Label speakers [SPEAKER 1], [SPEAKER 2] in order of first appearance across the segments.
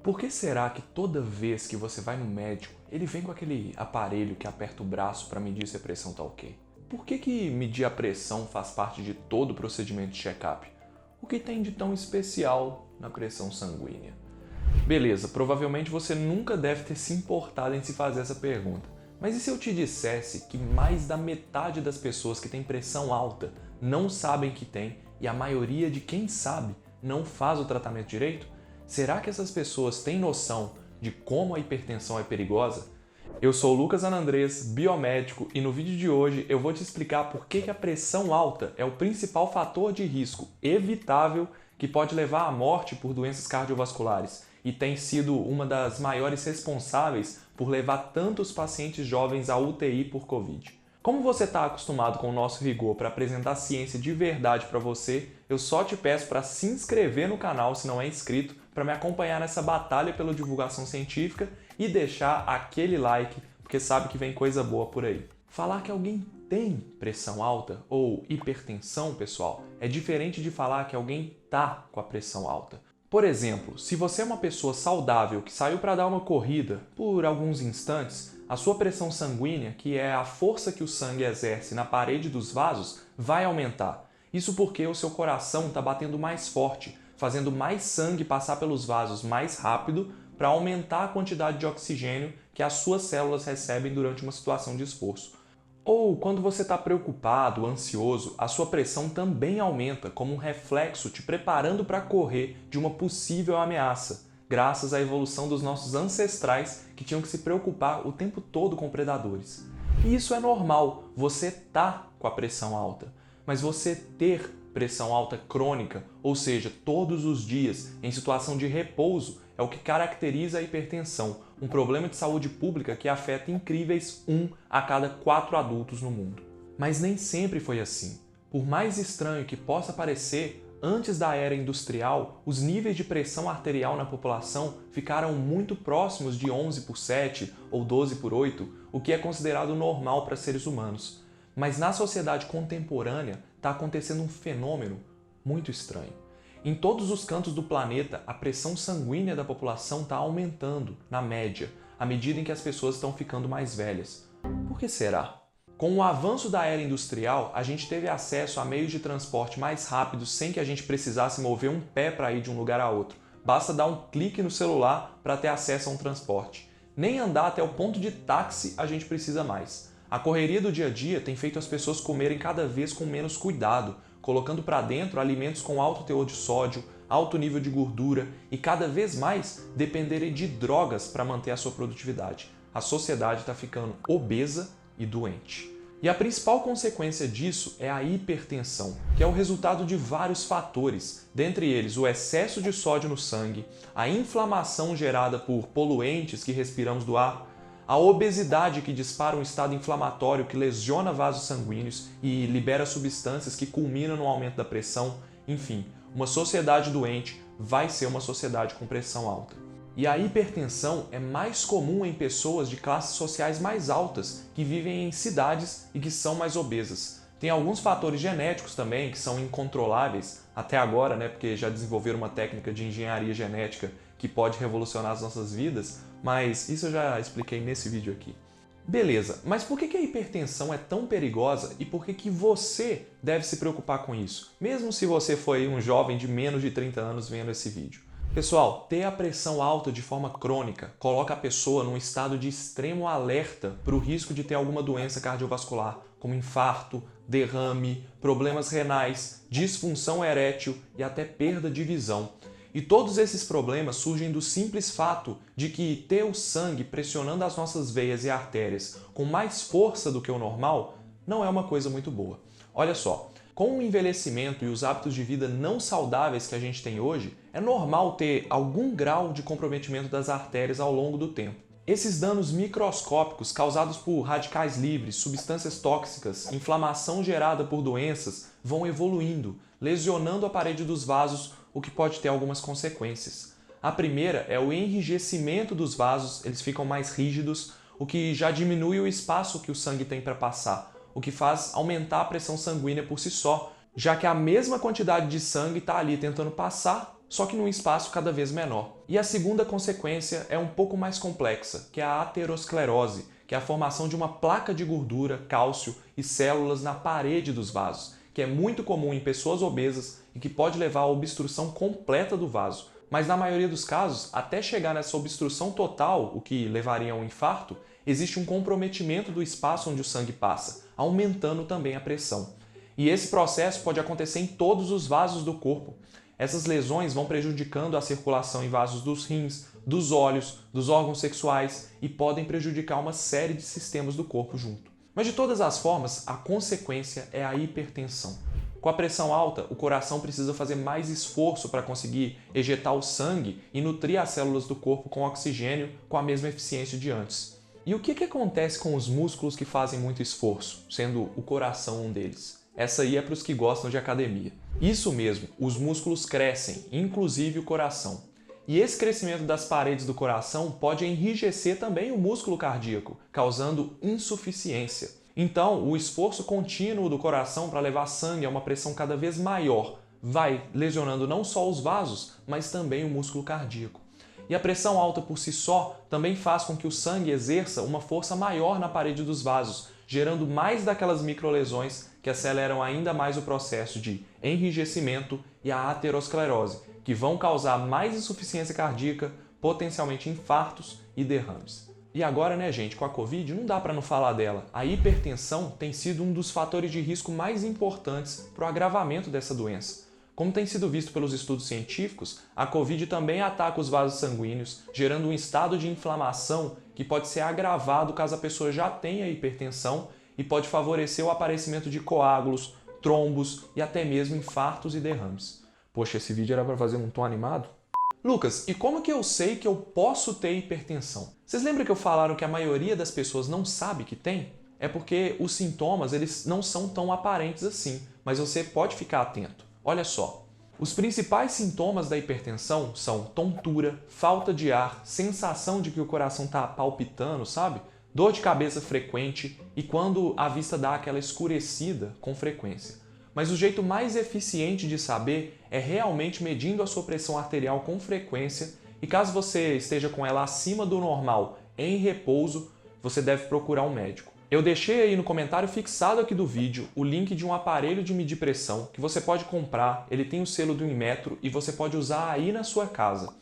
[SPEAKER 1] Por que será que toda vez que você vai no médico, ele vem com aquele aparelho que aperta o braço para medir se a pressão tá ok? Por que medir a pressão faz parte de todo o procedimento de check-up? O que tem de tão especial na pressão sanguínea? Beleza, provavelmente você nunca deve ter se importado em se fazer essa pergunta. Mas e se eu te dissesse que mais da metade das pessoas que têm pressão alta não sabem que tem e a maioria de quem sabe não faz o tratamento direito? Será que essas pessoas têm noção de como a hipertensão é perigosa? Eu sou o Lucas Anandrés, biomédico, e no vídeo de hoje eu vou te explicar por que a pressão alta é o principal fator de risco evitável que pode levar à morte por doenças cardiovasculares e tem sido uma das maiores responsáveis por levar tantos pacientes jovens à UTI por Covid. Como você está acostumado com o nosso rigor para apresentar ciência de verdade para você, eu só te peço para se inscrever no canal se não é inscrito, para me acompanhar nessa batalha pela divulgação científica e deixar aquele like, porque sabe que vem coisa boa por aí. Falar que alguém tem pressão alta ou hipertensão, pessoal, é diferente de falar que alguém tá com a pressão alta. Por exemplo, se você é uma pessoa saudável que saiu para dar uma corrida por alguns instantes, a sua pressão sanguínea, que é a força que o sangue exerce na parede dos vasos, vai aumentar. Isso porque o seu coração está batendo mais forte, fazendo mais sangue passar pelos vasos mais rápido para aumentar a quantidade de oxigênio que as suas células recebem durante uma situação de esforço. Ou quando você está preocupado, ansioso, a sua pressão também aumenta como um reflexo te preparando para correr de uma possível ameaça, graças à evolução dos nossos ancestrais que tinham que se preocupar o tempo todo com predadores. E isso é normal, você tá com a pressão alta, mas você ter pressão alta crônica, ou seja, todos os dias, em situação de repouso, é o que caracteriza a hipertensão, um problema de saúde pública que afeta incríveis 1 a cada 4 adultos no mundo. Mas nem sempre foi assim. Por mais estranho que possa parecer, antes da era industrial, os níveis de pressão arterial na população ficaram muito próximos de 11/7 ou 12/8, o que é considerado normal para seres humanos. Mas na sociedade contemporânea está acontecendo um fenômeno muito estranho. Em todos os cantos do planeta, a pressão sanguínea da população está aumentando, na média, à medida em que as pessoas estão ficando mais velhas. Por que será? Com o avanço da era industrial, a gente teve acesso a meios de transporte mais rápidos sem que a gente precisasse mover um pé para ir de um lugar a outro. Basta dar um clique no celular para ter acesso a um transporte. Nem andar até o ponto de táxi a gente precisa mais. A correria do dia a dia tem feito as pessoas comerem cada vez com menos cuidado, colocando para dentro alimentos com alto teor de sódio, alto nível de gordura e cada vez mais dependerem de drogas para manter a sua produtividade. A sociedade está ficando obesa e doente. E a principal consequência disso é a hipertensão, que é o resultado de vários fatores, dentre eles o excesso de sódio no sangue, a inflamação gerada por poluentes que respiramos do ar, a obesidade que dispara um estado inflamatório que lesiona vasos sanguíneos e libera substâncias que culminam no aumento da pressão. Enfim, uma sociedade doente vai ser uma sociedade com pressão alta. E a hipertensão é mais comum em pessoas de classes sociais mais altas que vivem em cidades e que são mais obesas. Tem alguns fatores genéticos também que são incontroláveis até agora, né, porque já desenvolveram uma técnica de engenharia genética que pode revolucionar as nossas vidas, mas isso eu já expliquei nesse vídeo aqui. Beleza, mas por que a hipertensão é tão perigosa e por que você deve se preocupar com isso, mesmo se você foi um jovem de menos de 30 anos vendo esse vídeo? Pessoal, ter a pressão alta de forma crônica coloca a pessoa num estado de extremo alerta para o risco de ter alguma doença cardiovascular, como infarto, derrame, problemas renais, disfunção erétil e até perda de visão. E todos esses problemas surgem do simples fato de que ter o sangue pressionando as nossas veias e artérias com mais força do que o normal não é uma coisa muito boa. Olha só, com o envelhecimento e os hábitos de vida não saudáveis que a gente tem hoje, é normal ter algum grau de comprometimento das artérias ao longo do tempo. Esses danos microscópicos causados por radicais livres, substâncias tóxicas, inflamação gerada por doenças vão evoluindo, lesionando a parede dos vasos, o que pode ter algumas consequências. A primeira é o enrijecimento dos vasos, eles ficam mais rígidos, o que já diminui o espaço que o sangue tem para passar, o que faz aumentar a pressão sanguínea por si só, já que a mesma quantidade de sangue está ali tentando passar, só que num espaço cada vez menor. E a segunda consequência é um pouco mais complexa, que é a aterosclerose, que é a formação de uma placa de gordura, cálcio e células na parede dos vasos, que é muito comum em pessoas obesas e que pode levar à obstrução completa do vaso. Mas na maioria dos casos, até chegar nessa obstrução total, o que levaria a um infarto, existe um comprometimento do espaço onde o sangue passa, aumentando também a pressão. E esse processo pode acontecer em todos os vasos do corpo. Essas lesões vão prejudicando a circulação em vasos dos rins, dos olhos, dos órgãos sexuais e podem prejudicar uma série de sistemas do corpo junto. Mas de todas as formas, a consequência é a hipertensão. Com a pressão alta, o coração precisa fazer mais esforço para conseguir ejetar o sangue e nutrir as células do corpo com oxigênio com a mesma eficiência de antes. E o que acontece com os músculos que fazem muito esforço, sendo o coração um deles? Essa aí é para os que gostam de academia. Isso mesmo, os músculos crescem, inclusive o coração. E esse crescimento das paredes do coração pode enrijecer também o músculo cardíaco, causando insuficiência. Então, o esforço contínuo do coração para levar sangue a uma pressão cada vez maior vai lesionando não só os vasos, mas também o músculo cardíaco. E a pressão alta por si só também faz com que o sangue exerça uma força maior na parede dos vasos, gerando mais daquelas microlesões que aceleram ainda mais o processo de enrijecimento e a aterosclerose, que vão causar mais insuficiência cardíaca, potencialmente infartos e derrames. E agora, né, gente, com a Covid, não dá para não falar dela. A hipertensão tem sido um dos fatores de risco mais importantes para o agravamento dessa doença. Como tem sido visto pelos estudos científicos, a Covid também ataca os vasos sanguíneos, gerando um estado de inflamação que pode ser agravado caso a pessoa já tenha hipertensão e pode favorecer o aparecimento de coágulos, trombos e até mesmo infartos e derrames. Poxa, esse vídeo era para fazer um tom animado? Lucas, e como que eu sei que eu posso ter hipertensão? Vocês lembram que eu falaram que a maioria das pessoas não sabe que tem? É porque os sintomas eles não são tão aparentes assim, mas você pode ficar atento. Olha só, os principais sintomas da hipertensão são tontura, falta de ar, sensação de que o coração está palpitando, sabe? Dor de cabeça frequente e quando a vista dá aquela escurecida com frequência. Mas o jeito mais eficiente de saber é realmente medindo a sua pressão arterial com frequência e caso você esteja com ela acima do normal em repouso, você deve procurar um médico. Eu deixei aí no comentário fixado aqui do vídeo o link de um aparelho de medir pressão que você pode comprar, ele tem o selo do Inmetro e você pode usar aí na sua casa.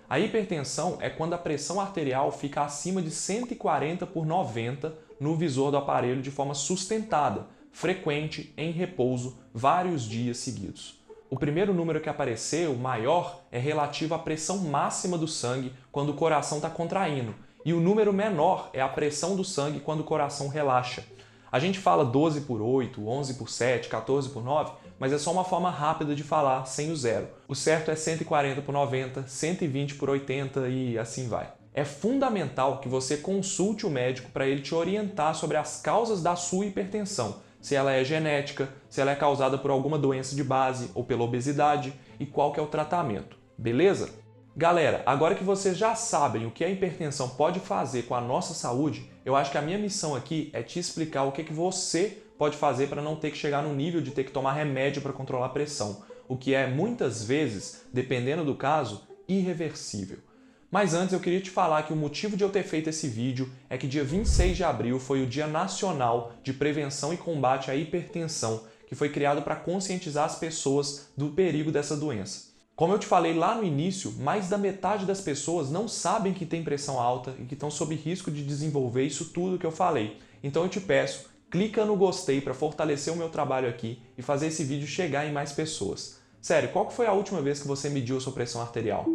[SPEAKER 1] A hipertensão é quando a pressão arterial fica acima de 140/90 no visor do aparelho de forma sustentada, frequente, em repouso, vários dias seguidos. O primeiro número que aparecer, o maior, é relativo à pressão máxima do sangue quando o coração está contraindo, e o número menor é a pressão do sangue quando o coração relaxa. A gente fala 12/8, 11/7, 14/9, mas é só uma forma rápida de falar sem o zero. O certo é 140/90, 120/80 e assim vai. É fundamental que você consulte o médico para ele te orientar sobre as causas da sua hipertensão, se ela é genética, se ela é causada por alguma doença de base ou pela obesidade e qual que é o tratamento. Beleza? Galera, agora que vocês já sabem o que a hipertensão pode fazer com a nossa saúde, eu acho que a minha missão aqui é te explicar o que você pode fazer para não ter que chegar no nível de ter que tomar remédio para controlar a pressão, o que é muitas vezes, dependendo do caso, irreversível. Mas antes eu queria te falar que o motivo de eu ter feito esse vídeo é que dia 26 de abril foi o Dia Nacional de Prevenção e Combate à Hipertensão, que foi criado para conscientizar as pessoas do perigo dessa doença. Como eu te falei lá no início, mais da metade das pessoas não sabem que tem pressão alta e que estão sob risco de desenvolver isso tudo que eu falei. Então eu te peço, clica no gostei para fortalecer o meu trabalho aqui e fazer esse vídeo chegar em mais pessoas. Sério, qual que foi a última vez que você mediu a sua pressão arterial?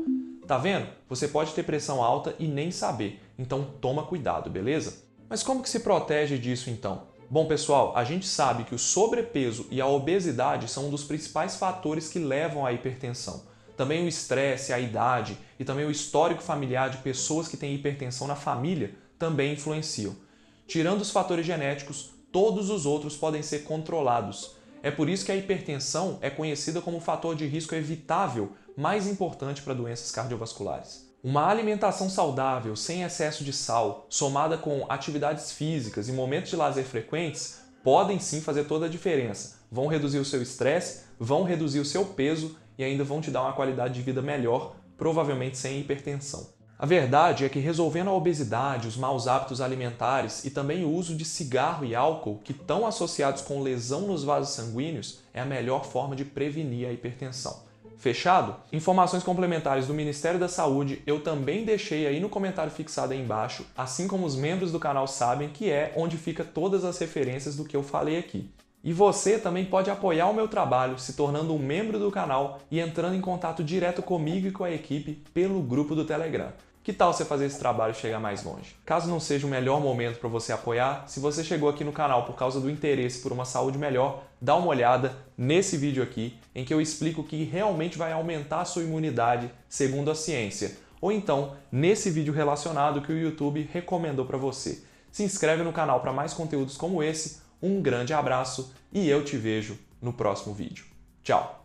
[SPEAKER 1] Tá vendo? Você pode ter pressão alta e nem saber, então toma cuidado, beleza? Mas como que se protege disso então? Bom pessoal, a gente sabe que o sobrepeso e a obesidade são um dos principais fatores que levam à hipertensão. Também o estresse, a idade e também o histórico familiar de pessoas que têm hipertensão na família também influenciam. Tirando os fatores genéticos, todos os outros podem ser controlados. É por isso que a hipertensão é conhecida como um fator de risco evitável mais importante para doenças cardiovasculares. Uma alimentação saudável, sem excesso de sal, somada com atividades físicas e momentos de lazer frequentes, podem sim fazer toda a diferença. Vão reduzir o seu estresse, vão reduzir o seu peso e ainda vão te dar uma qualidade de vida melhor, provavelmente sem hipertensão. A verdade é que resolvendo a obesidade, os maus hábitos alimentares e também o uso de cigarro e álcool, que estão associados com lesão nos vasos sanguíneos, é a melhor forma de prevenir a hipertensão. Fechado? Informações complementares do Ministério da Saúde eu também deixei aí no comentário fixado aí embaixo, assim como os membros do canal sabem, que é onde fica todas as referências do que eu falei aqui. E você também pode apoiar o meu trabalho se tornando um membro do canal e entrando em contato direto comigo e com a equipe pelo grupo do Telegram. Que tal você fazer esse trabalho chegar mais longe? Caso não seja o melhor momento para você apoiar, se você chegou aqui no canal por causa do interesse por uma saúde melhor, dá uma olhada nesse vídeo aqui, em que eu explico que realmente vai aumentar a sua imunidade segundo a ciência. Ou então, nesse vídeo relacionado que o YouTube recomendou para você. Se inscreve no canal para mais conteúdos como esse, um grande abraço e eu te vejo no próximo vídeo. Tchau!